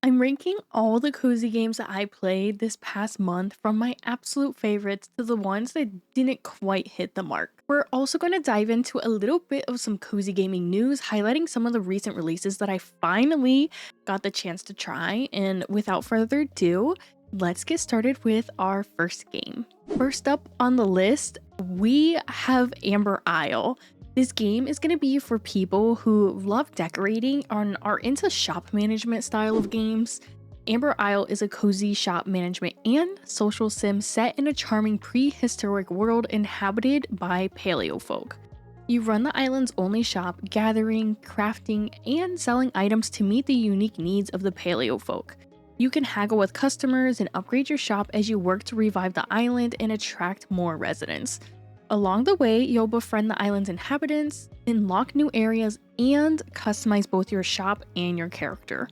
I'm ranking all the cozy games that I played this past month from my absolute favorites to the ones that didn't quite hit the mark. We're also going to dive into a little bit of some cozy gaming news, highlighting some of the recent releases that I finally got the chance to try. And without further ado, let's get started with our first game. First up on the list, we have Amber Isle. This game is going to be for people who love decorating and are into shop management style of games. Amber Isle is a cozy shop management and social sim set in a charming prehistoric world inhabited by paleo folk. You run the island's only shop, gathering, crafting, and selling items to meet the unique needs of the paleo folk. You can haggle with customers and upgrade your shop as you work to revive the island and attract more residents. Along the way, you'll befriend the island's inhabitants, unlock new areas, and customize both your shop and your character.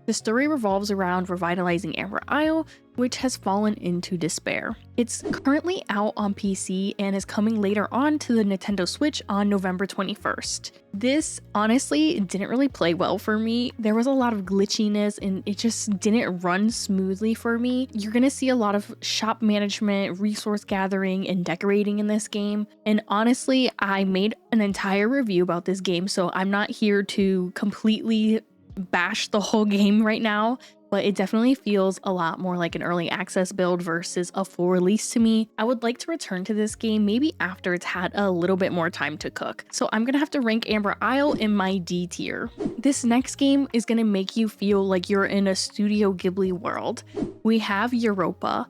The story revolves around revitalizing Amber Isle, which has fallen into despair. It's currently out on PC and is coming later on to the Nintendo Switch on November 21st. This honestly didn't really play well for me. There was a lot of glitchiness and it just didn't run smoothly for me. You're gonna see a lot of shop management, resource gathering, and decorating in this game. And honestly, I made an entire review about this game, so I'm not here to completely bash the whole game right now, but it definitely feels a lot more like an early access build versus a full release to me. I would like to return to this game maybe after it's had a little bit more time to cook. So I'm gonna have to rank Amber Isle in my D tier. This next game is gonna make you feel like you're in a Studio Ghibli world. We have Europa.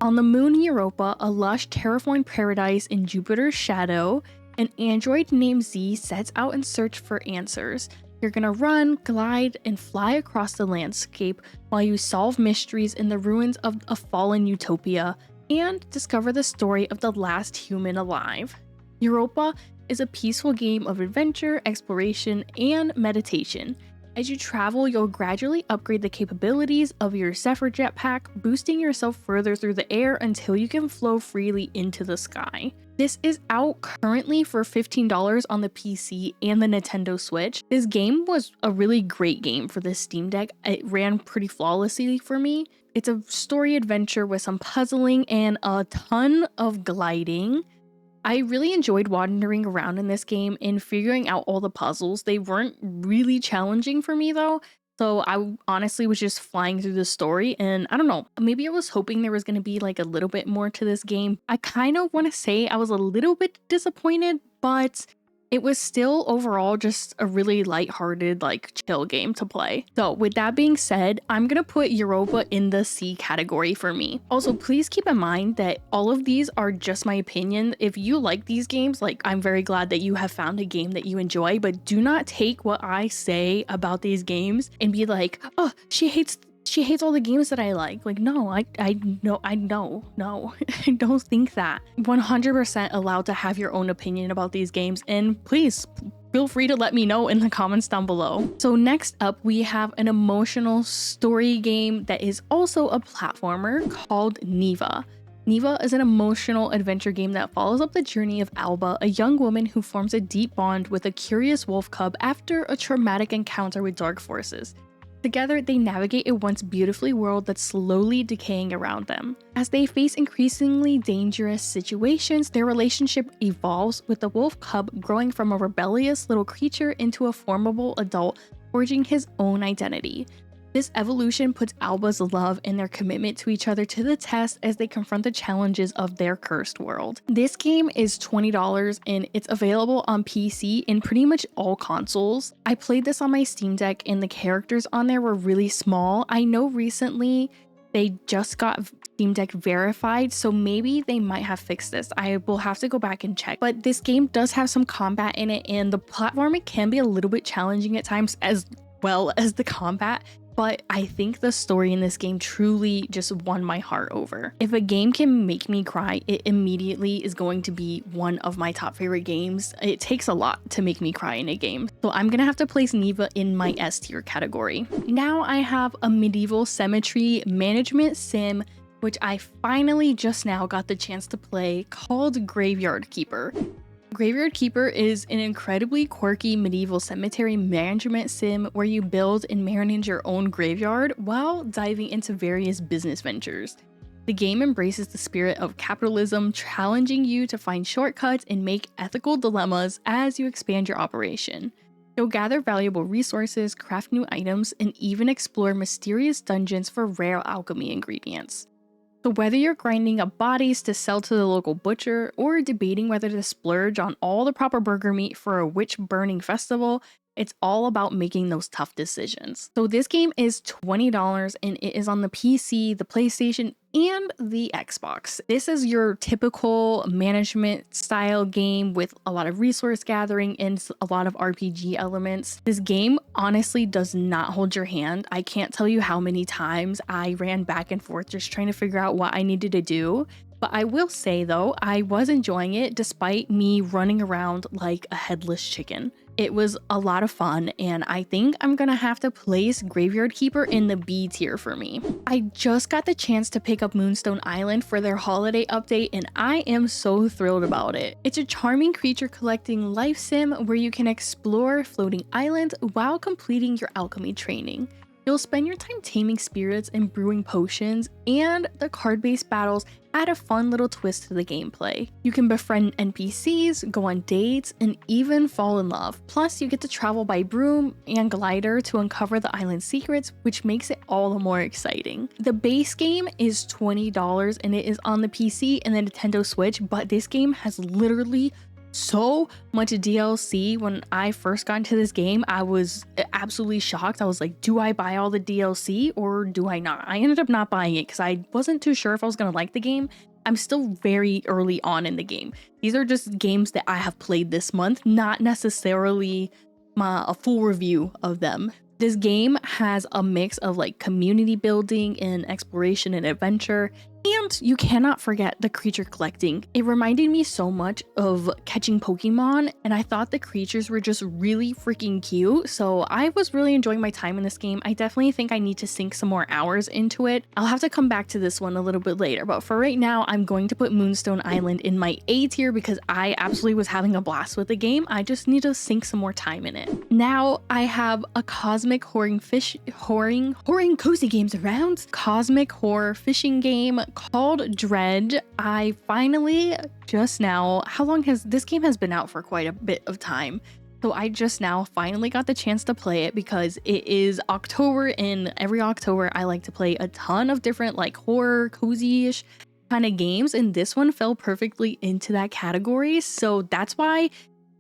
On the moon Europa, a lush terraformed paradise in Jupiter's shadow, an android named Z sets out in search for answers. You're gonna run, glide, and fly across the landscape while you solve mysteries in the ruins of a fallen utopia and discover the story of the last human alive. Europa is a peaceful game of adventure, exploration, and meditation. As you travel, you'll gradually upgrade the capabilities of your Zephyr jetpack, boosting yourself further through the air until you can flow freely into the sky. This is out currently for $15 on the PC and the Nintendo Switch. This game was a really great game for this Steam Deck. It ran pretty flawlessly for me. It's a story adventure with some puzzling and a ton of gliding. I really enjoyed wandering around in this game and figuring out all the puzzles. They weren't really challenging for me though, so I honestly was just flying through the story, and I don't know, maybe I was hoping there was going to be like a little bit more to this game. I kind of want to say I was a little bit disappointed, but it was still overall just a really lighthearted, like chill game to play. So with that being said, I'm gonna put Europa in the C category for me. Also, please keep in mind that all of these are just my opinion. If you like these games, like I'm very glad that you have found a game that you enjoy, but do not take what I say about these games and be like, oh, she hates all the games that I like. Like, no, I know, no, I don't think that. 100% allowed to have your own opinion about these games, and please feel free to let me know in the comments down below. So next up, we have an emotional story game that is also a platformer called Neva. Neva is an emotional adventure game that follows up the journey of Alba, a young woman who forms a deep bond with a curious wolf cub after a traumatic encounter with dark forces. Together, they navigate a once beautifully world that's slowly decaying around them. As they face increasingly dangerous situations, their relationship evolves, with the wolf cub growing from a rebellious little creature into a formidable adult, forging his own identity. This evolution puts Alba's love and their commitment to each other to the test as they confront the challenges of their cursed world. This game is $20 and it's available on PC and pretty much all consoles. I played this on my Steam Deck and the characters on there were really small. I know recently they just got Steam Deck verified, so maybe they might have fixed this. I will have to go back and check. But this game does have some combat in it, and the platforming can be a little bit challenging at times as well as the combat. But I think the story in this game truly just won my heart over. If a game can make me cry, it immediately is going to be one of my top favorite games. It takes a lot to make me cry in a game. So I'm gonna have to place Neva in my S tier category. Now I have a medieval cemetery management sim, which I finally just now got the chance to play, called Graveyard Keeper. Graveyard Keeper is an incredibly quirky medieval cemetery management sim where you build and manage your own graveyard while diving into various business ventures. The game embraces the spirit of capitalism, challenging you to find shortcuts and make ethical dilemmas as you expand your operation. You'll gather valuable resources, craft new items, and even explore mysterious dungeons for rare alchemy ingredients. So whether you're grinding up bodies to sell to the local butcher or debating whether to splurge on all the proper burger meat for a witch burning festival, it's all about making those tough decisions. So this game is $20 and it is on the PC, the PlayStation, and the Xbox. This is your typical management style game with a lot of resource gathering and a lot of RPG elements. This game honestly does not hold your hand. I can't tell you how many times I ran back and forth just trying to figure out what I needed to do. But I will say though, I was enjoying it despite me running around like a headless chicken. It was a lot of fun, and I think I'm gonna have to place Graveyard Keeper in the B tier for me. I just got the chance to pick up Moonstone Island for their holiday update, and I am so thrilled about it. It's a charming creature collecting life sim where you can explore floating islands while completing your alchemy training. You'll spend your time taming spirits and brewing potions, and the card-based battles add a fun little twist to the gameplay. You can befriend NPCs, go on dates, and even fall in love. Plus, you get to travel by broom and glider to uncover the island's secrets, which makes it all the more exciting. The base game is $20 and it is on the PC and the Nintendo Switch, but this game has literally so much DLC. When I first got into this game, I was absolutely shocked. I was like, do I buy all the DLC or do I not? I ended up not buying it because I wasn't too sure if I was going to like the game. I'm still very early on in the game. These are just games that I have played this month, not necessarily a full review of them. This game has a mix of like community building and exploration and adventure, and you cannot forget the creature collecting. It reminded me so much of catching Pokemon, and I thought the creatures were just really freaking cute, so I was really enjoying my time in this game. I definitely think I need to sink some more hours into it. I'll have to come back to this one a little bit later, but for right now, I'm going to put Moonstone Island in my A tier because I absolutely was having a blast with the game. I just need to sink some more time in it. Now I have a cosmic whoring cozy games around. Cosmic horror fishing game called Dredge. I finally just now, how long has this game has been out for quite a bit of time. So I just now finally got the chance to play it because it is October, and every October I like to play a ton of different like horror, cozy-ish kind of games, and this one fell perfectly into that category. So that's why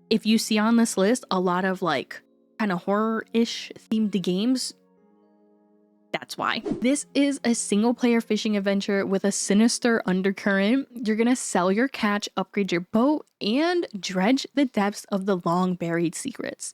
if you see on this list a lot of like kind of horror-ish themed games, that's why. This is a single player fishing adventure with a sinister undercurrent. You're gonna sell your catch, upgrade your boat, and dredge the depths of the long buried secrets.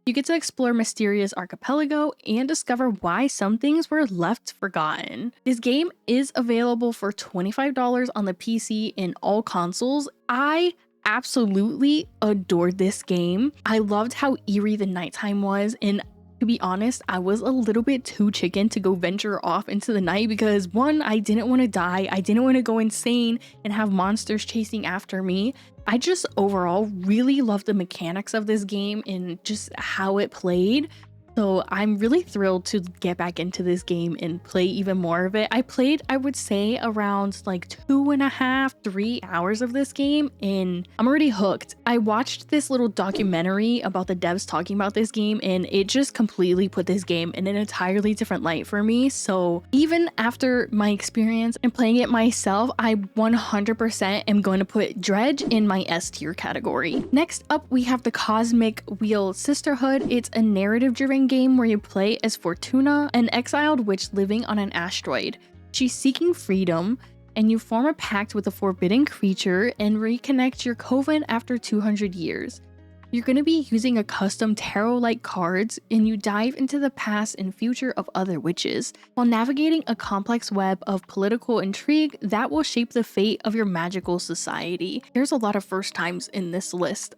You get to explore mysterious archipelago and discover why some things were left forgotten. This game is available for $25 on the PC and all consoles. I absolutely adored this game. I loved how eerie the nighttime was, and to be honest, I was a little bit too chicken to go venture off into the night because one, I didn't want to die. I didn't want to go insane and have monsters chasing after me. I just overall really loved the mechanics of this game and just how it played. So I'm really thrilled to get back into this game and play even more of it. I played, I would say, around like 2.5, 3 hours of this game, and I'm already hooked. I watched this little documentary about the devs talking about this game, and it just completely put this game in an entirely different light for me. So even after my experience and playing it myself, I 100% am going to put Dredge in my S tier category. Next up, we have the Cosmic Wheel Sisterhood. It's a narrative-driven game where you play as Fortuna, an exiled witch living on an asteroid. She's seeking freedom, and you form a pact with a forbidden creature and reconnect your coven after 200 years. You're going to be using a custom tarot-like cards, and you dive into the past and future of other witches, while navigating a complex web of political intrigue that will shape the fate of your magical society. There's a lot of first times in this list.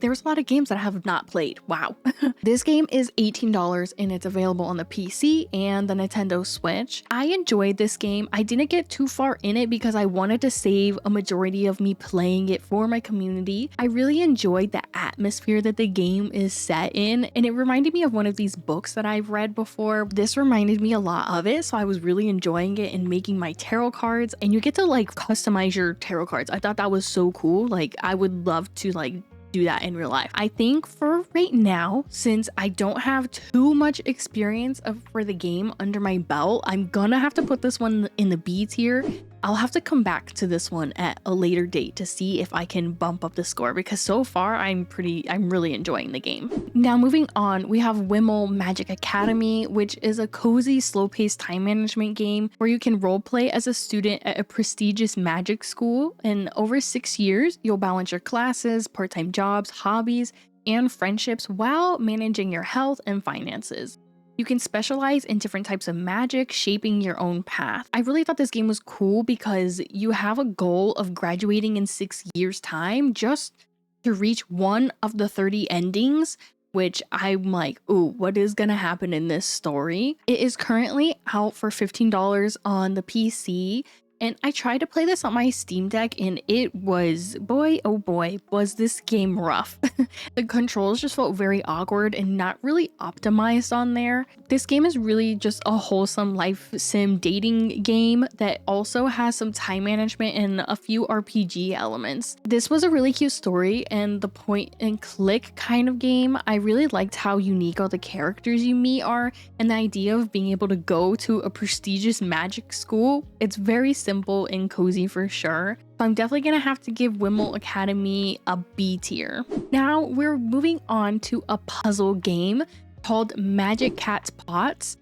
there's a lot of games that I have not played. Wow. This game is $18 and it's available on the PC and the Nintendo Switch. I enjoyed this game. I didn't get too far in it because I wanted to save a majority of me playing it for my community. I really enjoyed the atmosphere that the game is set in, and it reminded me of one of these books that I've read before. This reminded me a lot of it, so I was really enjoying it and making my tarot cards, and you get to like customize your tarot cards. I thought that was so cool. Like, I would love to like do that in real life. I think for right now, since I don't have too much experience for the game under my belt, I'm gonna have to put this one in the B tier. I'll have to come back to this one at a later date to see if I can bump up the score, because so far I'm really enjoying the game. Now moving on, we have Whimel Magic Academy, which is a cozy, slow-paced time management game where you can roleplay as a student at a prestigious magic school. And over 6 years, you'll balance your classes, part-time jobs, hobbies, and friendships while managing your health and finances. You can specialize in different types of magic, shaping your own path. I really thought this game was cool because you have a goal of graduating in 6 years' time just to reach one of the 30 endings, which I'm like, ooh, what is gonna happen in this story? It is currently out for $15 on the PC. And I tried to play this on my Steam Deck and it was, boy, oh boy, was this game rough. The controls just felt very awkward and not really optimized on there. This game is really just a wholesome life sim dating game that also has some time management and a few RPG elements. This was a really cute story and the point and click kind of game. I really liked how unique all the characters you meet are, and the idea of being able to go to a prestigious magic school. It's very simple and cozy for sure. So I'm definitely gonna have to give Whimel Academy a B tier. Now we're moving on to a puzzle game called Magic Cat's Pots.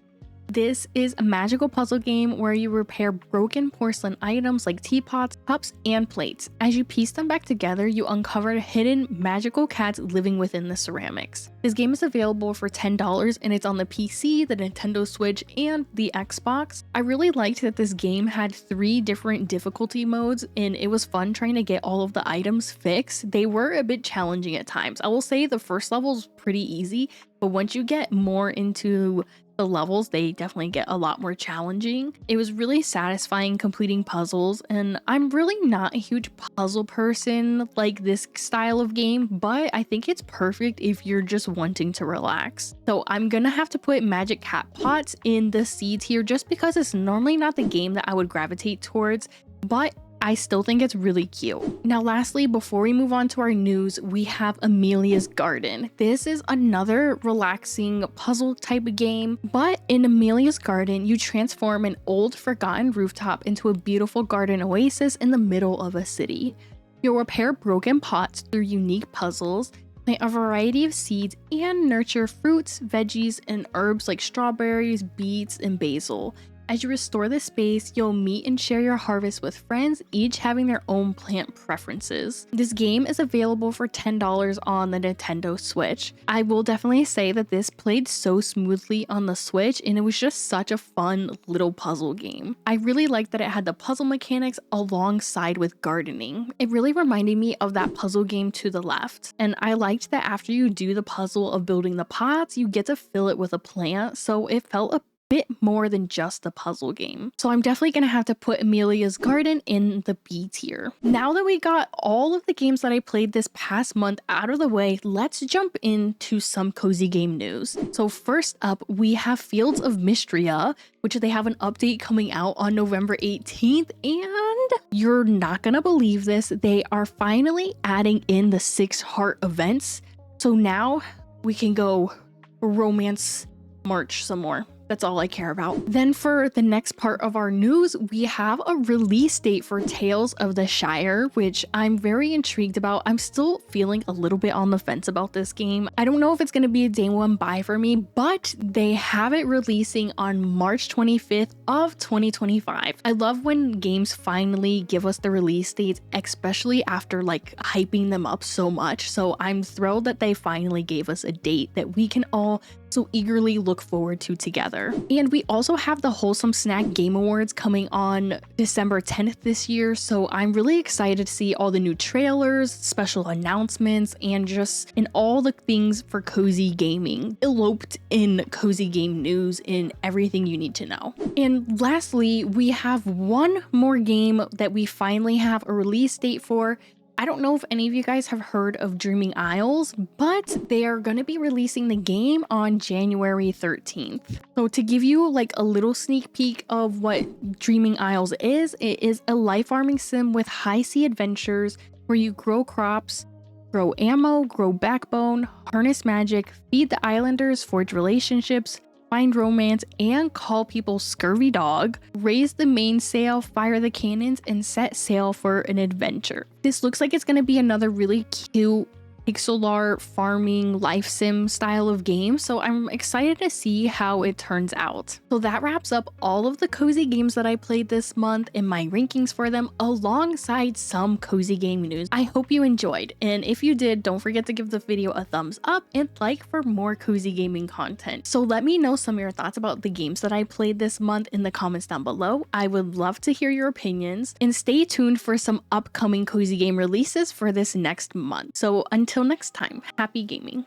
This is a magical puzzle game where you repair broken porcelain items like teapots, cups, and plates. As you piece them back together, you uncover hidden magical cats living within the ceramics. This game is available for $10 and it's on the PC, the Nintendo Switch, and the Xbox. I really liked that this game had 3 different difficulty modes and it was fun trying to get all of the items fixed. They were a bit challenging at times. I will say the first level is pretty easy, but once you get more into the levels, they definitely get a lot more challenging. It was really satisfying completing puzzles, and I'm really not a huge puzzle person like this style of game, but I think it's perfect if you're just wanting to relax. So I'm gonna have to put Magic Cat Pots in the C tier just because it's normally not the game that I would gravitate towards, but I still think it's really cute. Now lastly, before we move on to our news, we have Amelias Garden. This is another relaxing puzzle type of game, but in Amelias Garden, you transform an old forgotten rooftop into a beautiful garden oasis in the middle of a city. You'll repair broken pots through unique puzzles, plant a variety of seeds, and nurture fruits, veggies, and herbs like strawberries, beets, and basil. As you restore the space, you'll meet and share your harvest with friends, each having their own plant preferences. This game is available for $10 on the Nintendo Switch. I will definitely say that this played so smoothly on the Switch and it was just such a fun little puzzle game. I really liked that it had the puzzle mechanics alongside with gardening. It really reminded me of that puzzle game to the left. And I liked that after you do the puzzle of building the pots, you get to fill it with a plant, so it felt a bit more than just a puzzle game. So I'm definitely gonna have to put Amelia's Garden in the B tier. Now that we got all of the games that I played this past month out of the way, let's jump into some cozy game news. So first up, we have Fields of Mystria, which they have an update coming out on November 18th, and you're not gonna believe this, they are finally adding in the 6 heart events. So now we can go romance march some more. That's all I care about. Then for the next part of our news, we have a release date for Tales of the Shire, which I'm very intrigued about. I'm still feeling a little bit on the fence about this game. I don't know if it's going to be a day one buy for me, but they have it releasing on March 25th of 2025. I love when games finally give us the release dates, especially after like hyping them up so much. So I'm thrilled that they finally gave us a date that we can all so eagerly look forward to together. And we also have the Wholesome Snack Game Awards coming on December 10th this year, so I'm really excited to see all the new trailers, special announcements, and just in all the things for cozy gaming, eloped in cozy game news in everything you need to know. And lastly, we have one more game that we finally have a release date for. I don't know if any of you guys have heard of Dreaming Isles, but they are going to be releasing the game on January 13th. So to give you like a little sneak peek of what Dreaming Isles is, it is a life farming sim with high sea adventures where you grow crops, grow ammo, grow backbone, harness magic, feed the islanders, forge relationships, find romance, and call people scurvy dog, raise the mainsail, fire the cannons, and set sail for an adventure. This looks like it's going to be another really cute pixel art farming life sim style of game, so I'm excited to see how it turns out. So that wraps up all of the cozy games that I played this month and my rankings for them, alongside some cozy game news. I hope you enjoyed, and if you did, don't forget to give the video a thumbs up and like for more cozy gaming content. So let me know some of your thoughts about the games that I played this month in the comments down below. I would love to hear your opinions, and stay tuned for some upcoming cozy game releases for this next month. So until next time, happy gaming.